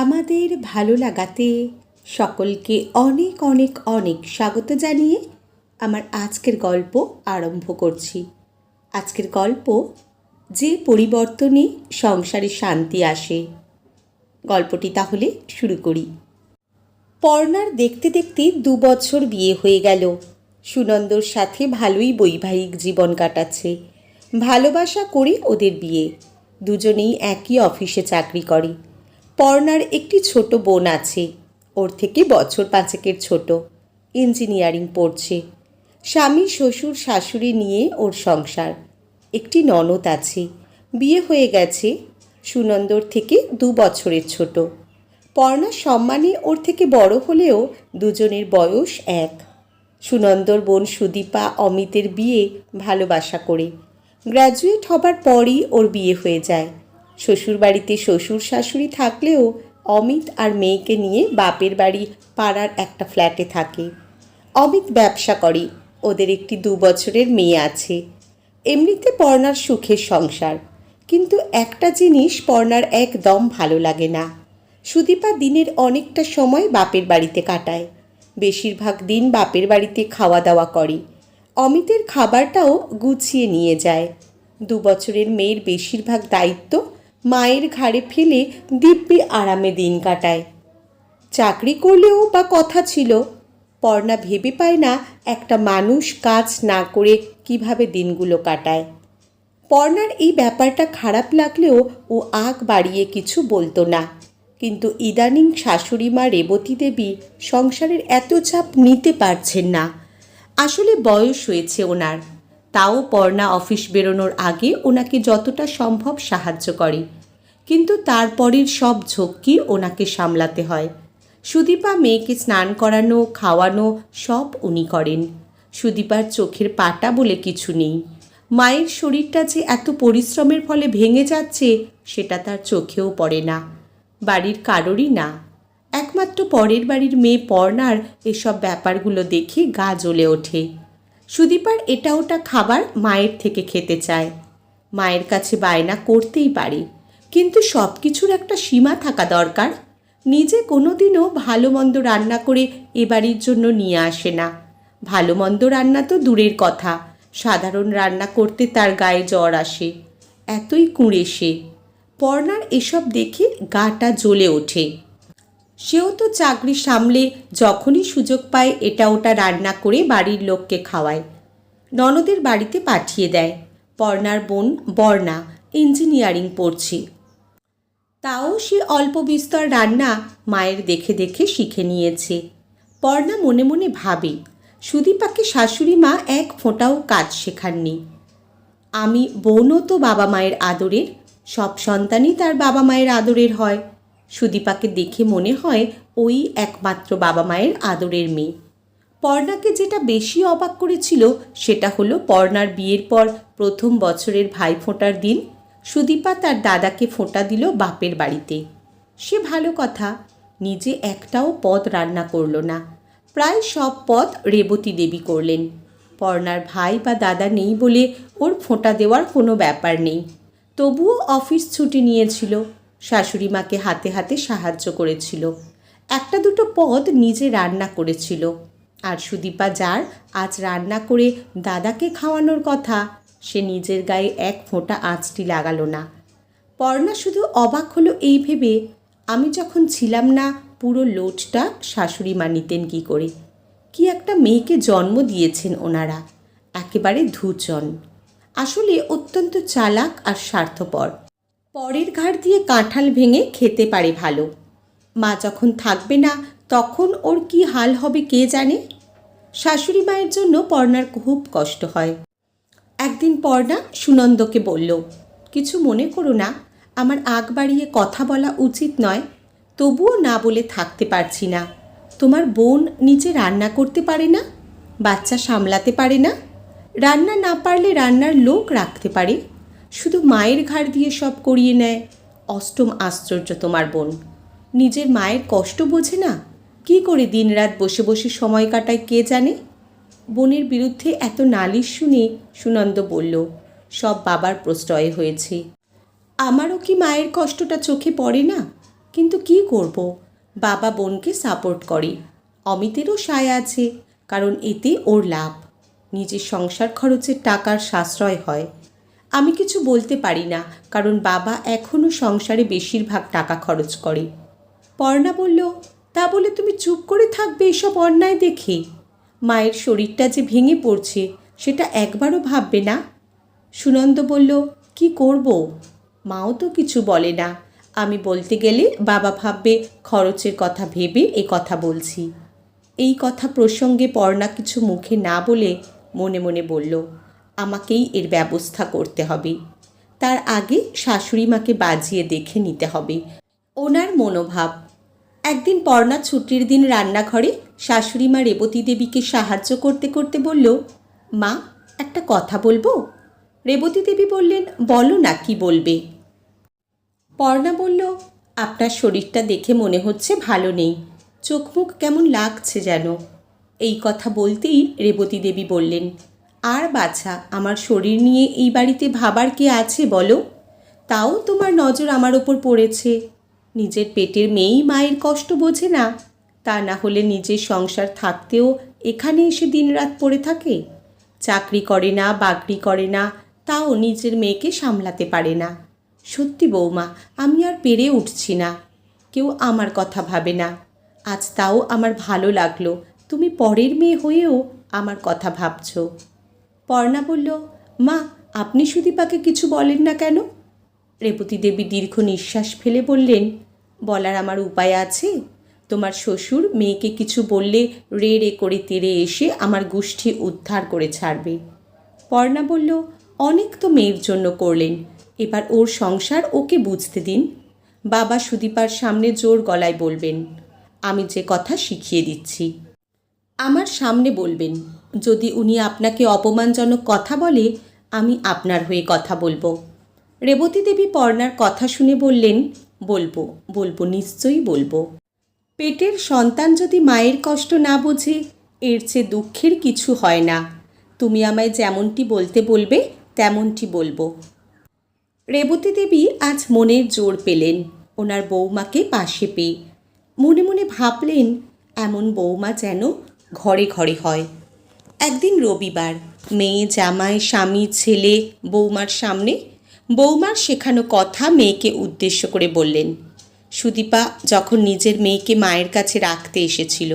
আমাদের ভালো লাগাতে সকলকে অনেক অনেক অনেক স্বাগত জানিয়ে আমার আজকের গল্প আরম্ভ করছি। আজকের গল্প, যে পরিবর্তনে সংসারে শান্তি আসে। গল্পটি তাহলে শুরু করি। পর্ণার দেখতে দেখতে 2 বছর বিয়ে হয়ে গেল। সুনন্দর সাথে ভালোই বৈবাহিক জীবন কাটাচ্ছে। ভালোবাসা করে ওদের বিয়ে। দুজনেই একই অফিসে চাকরি করে। পর্ণার একটি ছোট বোন আছে, ওর থেকে বছর 5 ছোট। ইঞ্জিনিয়ারিং পড়ছে। স্বামী শ্বশুর শাশুড়ি নিয়ে ওর সংসার। একটি ননদ আছে, বিয়ে হয়ে গেছে। সুনন্দর থেকে 2 বছরের ছোট। পর্ণা সম্মানে ওর থেকে বড় হলেও দুজনের বয়স এক। সুনন্দর বোন সুদীপা অমিতের বিয়ে ভালোবাসা করে। গ্র্যাজুয়েট হবার পরই ওর বিয়ে হয়ে যায়। শ্বশুরবাড়িতে শ্বশুর শাশুড়ি থাকলেও অমিত আর মেয়েকে নিয়ে বাপের বাড়ি পাড়ার একটা ফ্ল্যাটে থাকে। অমিত ব্যবসা করে, ওদের একটি 2 বছরের মেয়ে আছে। এমনিতে পর্ণার সুখের সংসার, কিন্তু একটা জিনিস পর্ণার একদম ভালো লাগে না। সুদীপা দিনের অনেকটা সময় বাপের বাড়িতে কাটায়। বেশিরভাগ দিন বাপের বাড়িতে খাওয়া দাওয়া করে। অমিতের খাবারটাও গুছিয়ে নিয়ে যায়। 2 বছরের মেয়ের বেশিরভাগ দায়িত্ব মায়ের ঘাড়ে ফেলে দিব্যি আরামে দিন কাটায়। চাকরি করলেও বা কথা ছিল, পর্ণা ভেবে পায় না একটা মানুষ কাজ না করে কিভাবে দিনগুলো কাটায়। পর্ণার এই ব্যাপারটা খারাপ লাগলেও ও আগ বাড়িয়ে কিছু বলতো না। কিন্তু ইদানিং শাশুড়ি মা রেবতী দেবী সংসারের এত চাপ নিতে পারছেন না। আসলে বয়স হয়েছে ওনার। তাও পর্ণা অফিস বেরোনোর আগে ওনাকে যতটা সম্ভব সাহায্য করে, কিন্তু তারপরের সব ঝক্কি ওনাকে সামলাতে হয়। সুদীপা মেয়েকে স্নান করানো, খাওয়ানো সব উনি করেন। সুদীপার চোখের পাটা বলে কিছু নেই। মায়ের শরীরটা যে এত পরিশ্রমের ফলে ভেঙে যাচ্ছে সেটা তার চোখেও পড়ে না, বাড়ির কারোরই না। একমাত্র পরের বাড়ির মেয়ে পর্ণার এসব ব্যাপারগুলো দেখে গা জ্বলে ওঠে। সুদীপার এটা ওটা খাবার মায়ের থেকে খেতে চায়। মায়ের কাছে বায়না করতেই পারে, কিন্তু সব কিছুর একটা সীমা থাকা দরকার। নিজে কোনোদিনও ভালো মন্দ রান্না করে এ বাড়ির জন্য নিয়ে আসে না। ভালো মন্দ রান্না তো দূরের কথা, সাধারণ রান্না করতে তার গায়ে জ্বর আসে। এতই কুঁড়ে সে। পর্ণার এসব দেখে গাটা জ্বলে ওঠে। সেও তো চাকরি সামলে যখনই সুযোগ পায় এটা ওটা রান্না করে বাড়ির লোককে খাওয়ায়, ননদের বাড়িতে পাঠিয়ে দেয়। পর্ণার বোন বর্ণা ইঞ্জিনিয়ারিং পড়ছে, তাও সে অল্প বিস্তর রান্না মায়ের দেখে দেখে শিখে নিয়েছে। পর্ণা মনে মনে ভাবে, সুদীপাকে শাশুড়ি মা এক ফোঁটাও কাজ শেখাননি। আমি বোনও তো বাবা মায়ের আদরের, সব সন্তানই তার বাবা মায়ের আদরের হয়। সুদীপাকে দেখে মনে হয় ওই একমাত্র বাবা মায়ের আদরের মেয়ে। পর্ণাকে যেটা বেশি অবাক করেছিল সেটা হলো পর্ণার বিয়ের পর প্রথম বছরের ভাইফোঁটার দিন সুদীপা তার দাদাকে ফোঁটা দিল বাপের বাড়িতে। সে ভালো কথা, নিজে একটাও পদ রান্না করল না। প্রায় সব পদ রেবতী দেবী করলেন। পর্ণার ভাই বা দাদা নেই বলে ওর ফোঁটা দেওয়ার কোনো ব্যাপার নেই। তবুও অফিস ছুটি নিয়েছিল, শাশুড়ি মাকে হাতে হাতে সাহায্য করেছিল। একটা দুটো পদ নিজে রান্না করেছিল। আর সুদীপা যার আজ রান্না করে দাদাকে খাওয়ানোর কথা, সে নিজের গায়ে এক ফোঁটা আঁচটি লাগালো না। পর্ণা শুধু অবাক হলো এই ভেবে, আমি যখন ছিলাম না পুরো লোটটা শাশুড়ি মা নিতেন কী করে? কি একটা মেয়েকে জন্ম দিয়েছেন ওনারা, একেবারে ধূচন। আসলে অত্যন্ত চালাক আর স্বার্থপর। পরের ঘাড় দিয়ে কাঁঠাল ভেঙে খেতে পারে ভালো। মা যখন থাকবে না তখন ওর কি হাল হবে কে জানে। শাশুড়ি মায়ের জন্য পর্ণার খুব কষ্ট হয়। একদিন পর্ণা সুনন্দকে বলল, কিছু মনে করো না, আমার আগ বাড়িয়ে কথা বলা উচিত নয়, তবুও না বলে থাকতে পারছি না। তোমার বোন নিজে রান্না করতে পারে না, বাচ্চা সামলাতে পারে না, রান্না না পারলে রান্নার লোক রাখতে পারে, শুধু মায়ের ঘাড় দিয়ে সব করিয়ে নেয়। অষ্টম আশ্চর্য তোমার বোন, নিজের মায়ের কষ্ট বোঝে না, কী করে দিনরাত বসে বসে সময় কাটায় কে জানে। বোনের বিরুদ্ধে এত নালিশ শুনে সুনন্দ বলল, সব বাবার প্রশ্রয়ে হয়েছে। আমারও কি মায়ের কষ্টটা চোখে পড়ে না? কিন্তু কি করব, বাবা বোনকে সাপোর্ট করে। অমিতেরও সায় আছে, কারণ এতে ওর লাভ। নিজের সংসার খরচের টাকার সাশ্রয় হয়। আমি কিছু বলতে পারি না, কারণ বাবা এখনও সংসারে বেশিরভাগ টাকা খরচ করে। পর্ণা বলল, তা বলে তুমি চুপ করে থাকবে এসব অন্যায় দেখে? মায়ের শরীরটা যে ভেঙে পড়ছে সেটা একবারও ভাববে না? সুনন্দ বলল, কি করব, মাও তো কিছু বলে না। আমি বলতে গেলে বাবা ভাববে খরচের কথা ভেবে এ কথা বলছি। এই কথা প্রসঙ্গে পর্ণা কিছু মুখে না বলে মনে মনে বলল, আমাকেই এর ব্যবস্থা করতে হবে। তার আগে শাশুড়ি মাকে বাজিয়ে দেখে নিতে হবে ওনার মনোভাব। একদিন পর্ণা ছুটির দিন রান্নাঘরে শাশুড়ি মা রেবতী দেবীকে সাহায্য করতে করতে বলল, মা, একটা কথা বলবো? রেবতী দেবী বললেন, বলো না, কি বলবে? পর্ণা বলল, আপনার শরীরটা দেখে মনে হচ্ছে ভালো নেই, চোখ মুখ কেমন লাগছে যেন। এই কথা বলতেই রেবতী দেবী বললেন, আর বাছা, আমার শরীর নিয়ে এই বাড়িতে ভাবার কে আছে বলো? তাও তোমার নজর আমার ওপর পড়েছে। নিজের পেটের মেয়েই মায়ের কষ্ট বোঝে না, তা না হলে নিজের সংসার থাকতেও এখানে এসে দিনরাত পড়ে থাকে। চাকরি করে না, বাকরি করে না, তাও নিজের মেয়েকে সামলাতে পারে না। সত্যি বৌমা, আমি আর পেরে উঠছি না। কেউ আমার কথা ভাবে না। আজ তাও আমার ভালো লাগলো তুমি পরের মেয়ে হয়েও আমার কথা ভাবছ। পর্ণা বলল, মা, আপনি সুদীপাকে কিছু বলেন না কেন? রেবতী দেবী দীর্ঘ নিঃশ্বাস ফেলে বললেন, বলার আমার উপায় আছে? তোমার শ্বশুর মেয়েকে কিছু বললে রে রে করে তেড়ে এসে আমার গোষ্ঠী উদ্ধার করে ছাড়বে। পর্ণা বলল, অনেক তো মেয়ের জন্য করলেন, এবার ওর সংসার ওকে বুঝতে দিন। বাবা সুদীপার সামনে জোর গলায় বলবেন, আমি যে কথা শিখিয়ে দিচ্ছি। আমার সামনে বলবেন। যদি উনি আপনাকে অপমানজনক কথা বলে, আমি আপনার হয়ে কথা বলবো। রেবতী দেবী পর্ণার কথা শুনে বললেন, বলবো বলবো, নিশ্চয়ই বলবো। পেটের সন্তান যদি মায়ের কষ্ট না বোঝে, এর চেয়ে দুঃখের কিছু হয় না। তুমি আমায় যেমনটি বলতে বলবে তেমনটি বলবো। রেবতী দেবী আজ মনের জোর পেলেন ওনার বৌমাকে পাশে পেয়ে। মনে মনে ভাবলেন, এমন বৌমা যেন ঘরে ঘরে হয়। একদিন রবিবার, মেয়ে, জামাই, স্বামী, ছেলে বৌমার সামনে বৌমার শেখানো কথা মেয়েকে উদ্দেশ্য করে বললেন। সুদীপা যখন নিজের মেয়েকে মায়ের কাছে রাখতে এসেছিল,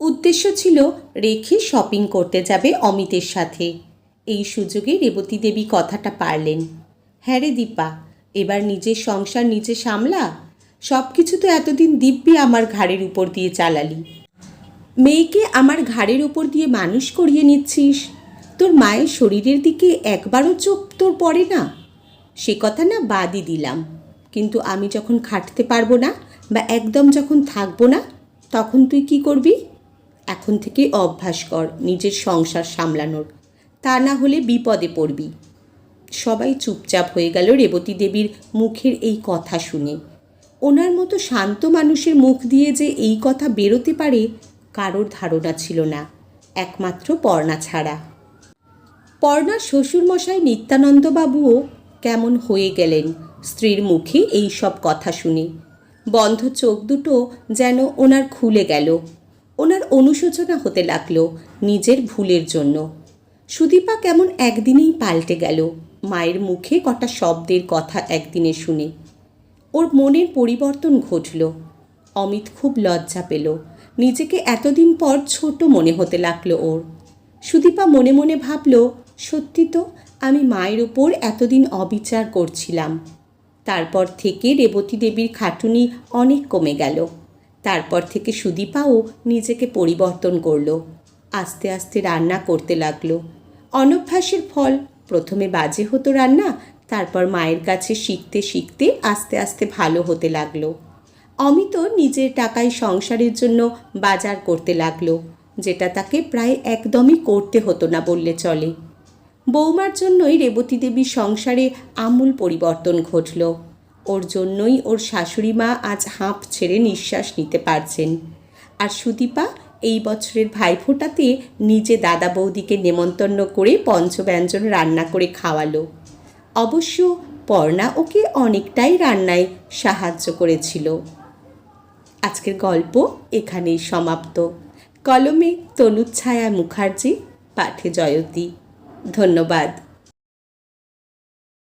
উদ্দেশ্য ছিল রেখে শপিং করতে যাবে অমিতের সাথে। এই সুযোগে রেবতী দেবী কথাটা পারলেন। হ্যাঁ রে দীপা, এবার নিজের সংসার নিজে সামলা। সব কিছু তো এতদিন দিব্যি আমার ঘাড়ের উপর দিয়ে চালালি। মেয়েকে আমার ঘাড়ের উপর দিয়ে মানুষ করিয়ে নিচ্ছিস, তোর মায়ের শরীরের দিকে একবারও চোখ তোর পড়ে না? সে কথা না বাদই দিলাম, কিন্তু আমি যখন খাটতে পারবো না বা একদম যখন থাকবো না, তখন তুই কি করবি? এখন থেকে অভ্যাস কর নিজের সংসার সামলানোর, তা না হলে বিপদে পড়বি। সবাই চুপচাপ হয়ে গেল রেবতী দেবীর মুখের এই কথা শুনে। ওনার মতো শান্ত মানুষের মুখ দিয়ে যে এই কথা বেরোতে পারে কারোর ধারণা ছিল না, একমাত্র পর্ণা ছাড়া। পর্ণার শ্বশুরমশাই নিত্যানন্দবাবুও কেমন হয়ে গেলেন স্ত্রীর মুখে এই সব কথা শুনে। বন্ধ চোখ দুটো যেন ওনার খুলে গেল। ওনার অনুশোচনা হতে লাগলো নিজের ভুলের জন্য। সুদীপা কেমন একদিনেই পাল্টে গেল মায়ের মুখে কটা শব্দের কথা একদিনে শুনে। ওর মনের পরিবর্তন ঘটল। অমিত খুব লজ্জা পেল, নিজেকে এতদিন পর ছোট মনে হতে লাগলো ওর। সুদীপা মনে মনে ভাবল, সত্যি তো আমি মায়ের ওপর এতদিন অবিচার করছিলাম। তারপর থেকে রেবতী দেবীর খাটুনি অনেক কমে গেল। তারপর থেকে সুদীপাও নিজেকে পরিবর্তন করলো। আস্তে আস্তে রান্না করতে লাগলো। অনভ্যাসের ফল, প্রথমে বাজে হতো রান্না, তারপর মায়ের কাছে শিখতে শিখতে আস্তে আস্তে ভালো হতে লাগলো। অমিত নিজের টাকায় সংসারের জন্য বাজার করতে লাগলো, যেটা তাকে প্রায় একদমই করতে হতো না বললে চলে। বৌমার জন্যই রেবতী দেবীর সংসারে আমূল পরিবর্তন ঘটল। ওর জন্যই ওর শাশুড়ি মা আজ হাঁপ ছেড়ে নিঃশ্বাস নিতে পারছেন। আর সুদীপা এই বছরের ভাইফোঁটাতে নিজে দাদা বৌদিকে নেমন্তন্ন করে পঞ্চব্যঞ্জন রান্না করে খাওয়ালো। অবশ্য পর্ণা ওকে অনেকটাই রান্নায় সাহায্য করেছিল। আজকের গল্প এখানেই সমাপ্ত। কলমে তনুচ্ছায়া মুখার্জি, পাঠে জয়তী। ধন্যবাদ।